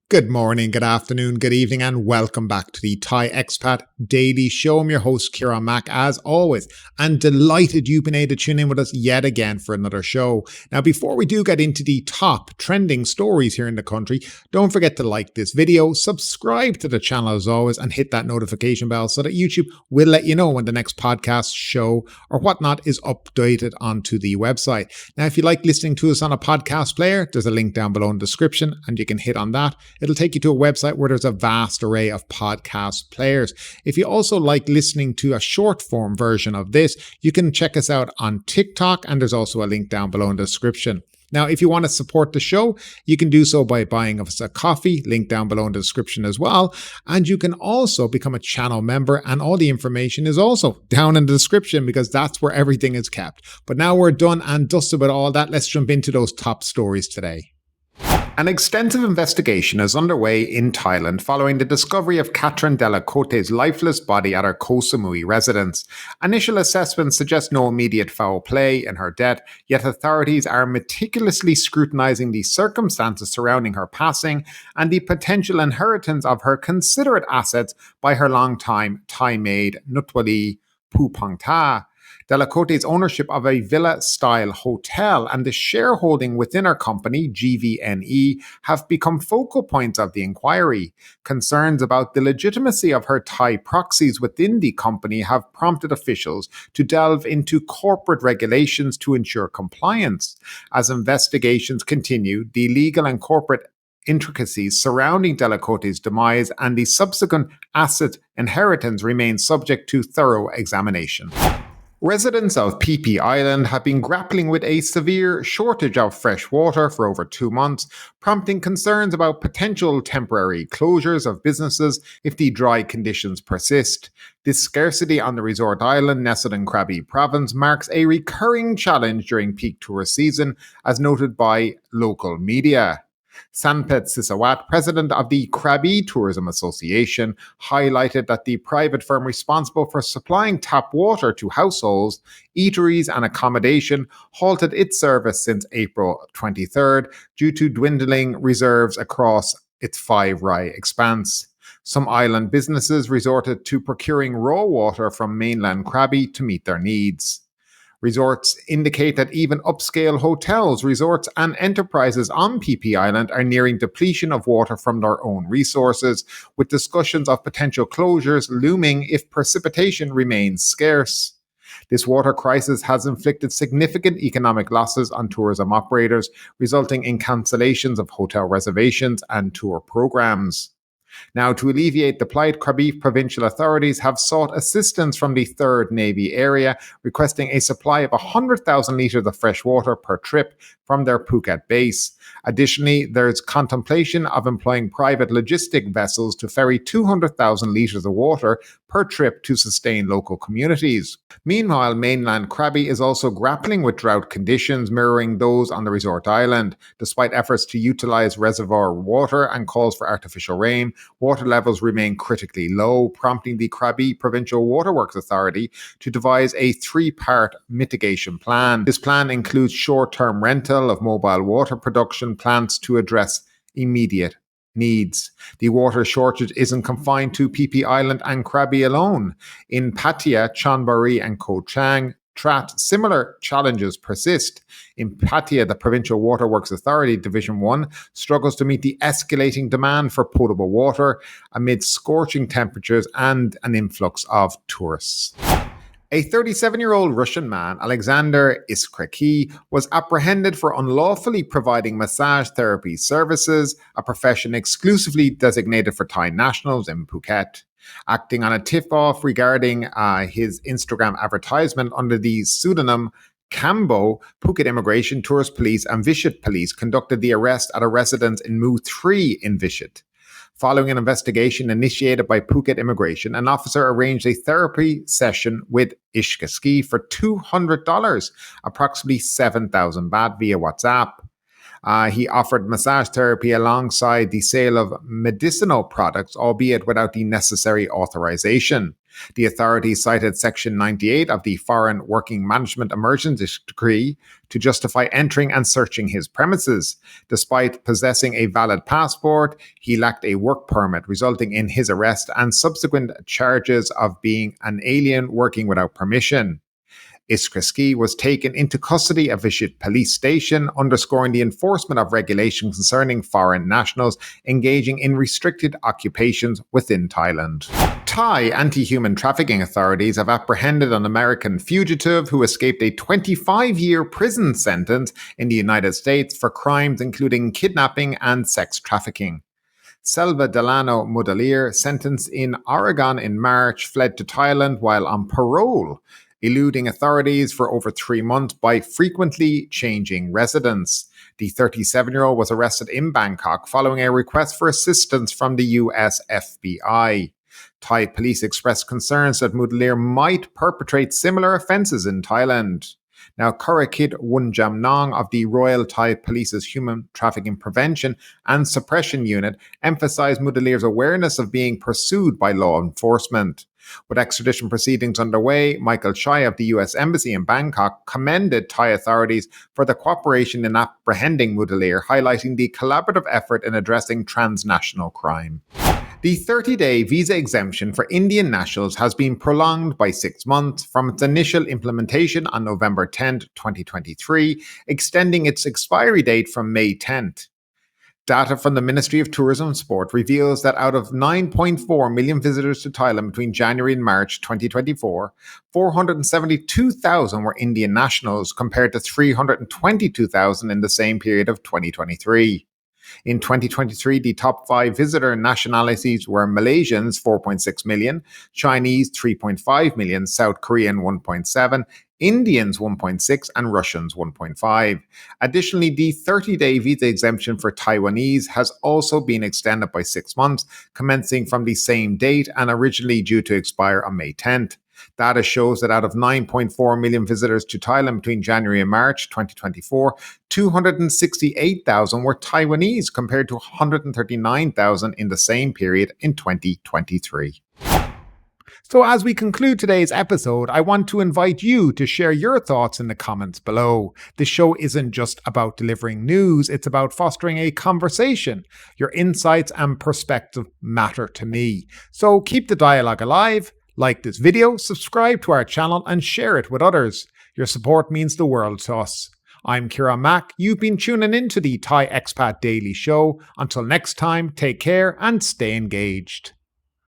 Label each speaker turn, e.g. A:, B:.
A: Good morning, good afternoon, good evening, and welcome back to the Thai Expat Daily Show. I'm your host, Kieran Mack, as always, and delighted you've been able to tune in with us yet again for another show. Now, before we do get into the top trending stories here in the country, don't forget to like this video, subscribe to the channel as always, and hit that notification bell so that YouTube will let you know when the next podcast, show, or whatnot is updated onto the website. Now, if you like listening to us on a podcast player, there's a link down below in the description, and you can hit on that. It'll take you to a website where there's a vast array of podcast players. If you also like listening to a short form version of this, you can check us out on TikTok, and there's also a link down below in the description. Now, if you want to support the show, you can do so by buying us a coffee, link down below in the description as well. And you can also become a channel member, and all the information is also down in the description because that's where everything is kept. But now we're done and dusted with all that. Let's jump into those top stories today. An extensive investigation is underway in Thailand following the discovery of Catherine Della Cote's lifeless body at her Koh Samui residence. Initial assessments suggest no immediate foul play in her death, yet authorities are meticulously scrutinizing the circumstances surrounding her passing and the potential inheritance of her considerate assets by her longtime Thai maid, Nutwali Pupongta. Della Cote's ownership of a villa-style hotel and the shareholding within her company, GVNE, have become focal points of the inquiry. Concerns about the legitimacy of her Thai proxies within the company have prompted officials to delve into corporate regulations to ensure compliance. As investigations continue, the legal and corporate intricacies surrounding Della Cote's demise and the subsequent asset inheritance remain subject to thorough examination. Residents of Phi Phi Island have been grappling with a severe shortage of fresh water for over 2 months, prompting concerns about potential temporary closures of businesses if the dry conditions persist. This scarcity on the resort island, nestled in Krabi province, marks a recurring challenge during peak tourist season, as noted by local media. Sanpet Sisawat, president of the Krabi Tourism Association, highlighted that the private firm responsible for supplying tap water to households, eateries and accommodation halted its service since April 23rd due to dwindling reserves across its 5-rai expanse. Some island businesses resorted to procuring raw water from mainland Krabi to meet their needs. Resorts indicate that even upscale hotels, resorts, and enterprises on Phi Phi Island are nearing depletion of water from their own resources, with discussions of potential closures looming if precipitation remains scarce. This water crisis has inflicted significant economic losses on tourism operators, resulting in cancellations of hotel reservations and tour programs. Now, to alleviate the plight, Krabi provincial authorities have sought assistance from the 3rd Navy area, requesting a supply of 100,000 litres of fresh water per trip from their Phuket base. Additionally, there's contemplation of employing private logistic vessels to ferry 200,000 litres of water per trip to sustain local communities. Meanwhile, mainland Krabi is also grappling with drought conditions mirroring those on the resort island. Despite efforts to utilize reservoir water and calls for artificial rain, water levels remain critically low, prompting the Krabi Provincial Waterworks Authority to devise a 3-part mitigation plan. This plan includes short-term rental of mobile water production plants to address immediate needs. The water shortage isn't confined to Phi Phi Island and Krabi alone. In Pattaya, Chonburi and Koh Chang, Trat, similar challenges persist. In Pattaya, the Provincial Waterworks Authority Division 1 struggles to meet the escalating demand for potable water amid scorching temperatures and an influx of tourists. A 37-year-old Russian man, Alexander Iskreki, was apprehended for unlawfully providing massage therapy services, a profession exclusively designated for Thai nationals in Phuket. Acting on a tip-off regarding his Instagram advertisement under the pseudonym Cambo, Phuket Immigration, Tourist Police and Vishit Police conducted the arrest at a residence in Mu 3 in Vishit. Following an investigation initiated by Phuket Immigration, an officer arranged a therapy session with Ishkaski for $200, approximately 7,000 baht, via WhatsApp. He offered massage therapy alongside the sale of medicinal products, albeit without the necessary authorization. The authorities cited Section 98 of the Foreign Working Management Emergency Decree to justify entering and searching his premises. Despite possessing a valid passport, he lacked a work permit, resulting in his arrest and subsequent charges of being an alien working without permission. Iskriski was taken into custody at Vishit police station, underscoring the enforcement of regulation concerning foreign nationals engaging in restricted occupations within Thailand. Thai anti-human trafficking authorities have apprehended an American fugitive who escaped a 25-year prison sentence in the United States for crimes including kidnapping and sex trafficking. Selva Delano Mudalier, sentenced in Oregon in March, fled to Thailand while on parole, eluding authorities for over 3 months by frequently changing residence. The 37-year-old was arrested in Bangkok following a request for assistance from the US FBI. Thai police expressed concerns that Mudalier might perpetrate similar offences in Thailand. Now, Kurakit Wunjamnong of the Royal Thai Police's Human Trafficking Prevention and Suppression Unit emphasized Mudalier's awareness of being pursued by law enforcement. With extradition proceedings underway, Michael Chai of the US Embassy in Bangkok commended Thai authorities for the cooperation in apprehending Mudalier, highlighting the collaborative effort in addressing transnational crime. The 30-day visa exemption for Indian nationals has been prolonged by 6 months from its initial implementation on November 10, 2023, extending its expiry date from May 10th. Data from the Ministry of Tourism and Sport reveals that out of 9.4 million visitors to Thailand between January and March 2024, 472,000 were Indian nationals compared to 322,000 in the same period of 2023. In 2023, the top 5 visitor nationalities were Malaysians 4.6 million, Chinese 3.5 million, South Korean 1.7, Indians 1.6 and Russians 1.5. Additionally, the 30-day visa exemption for Taiwanese has also been extended by 6 months, commencing from the same date and originally due to expire on May 10th. Data shows that out of 9.4 million visitors to Thailand between January and March 2024, 268,000 were Taiwanese compared to 139,000 in the same period in 2023. So as we conclude today's episode, I want to invite you to share your thoughts in the comments below. This show isn't just about delivering news, it's about fostering a conversation. Your insights and perspective matter to me. So keep the dialogue alive. Like this video, subscribe to our channel and share it with others. Your support means the world to us. I'm Kieran Mack. You've been tuning in to the Thai Expat Daily Show. Until next time, take care and stay engaged.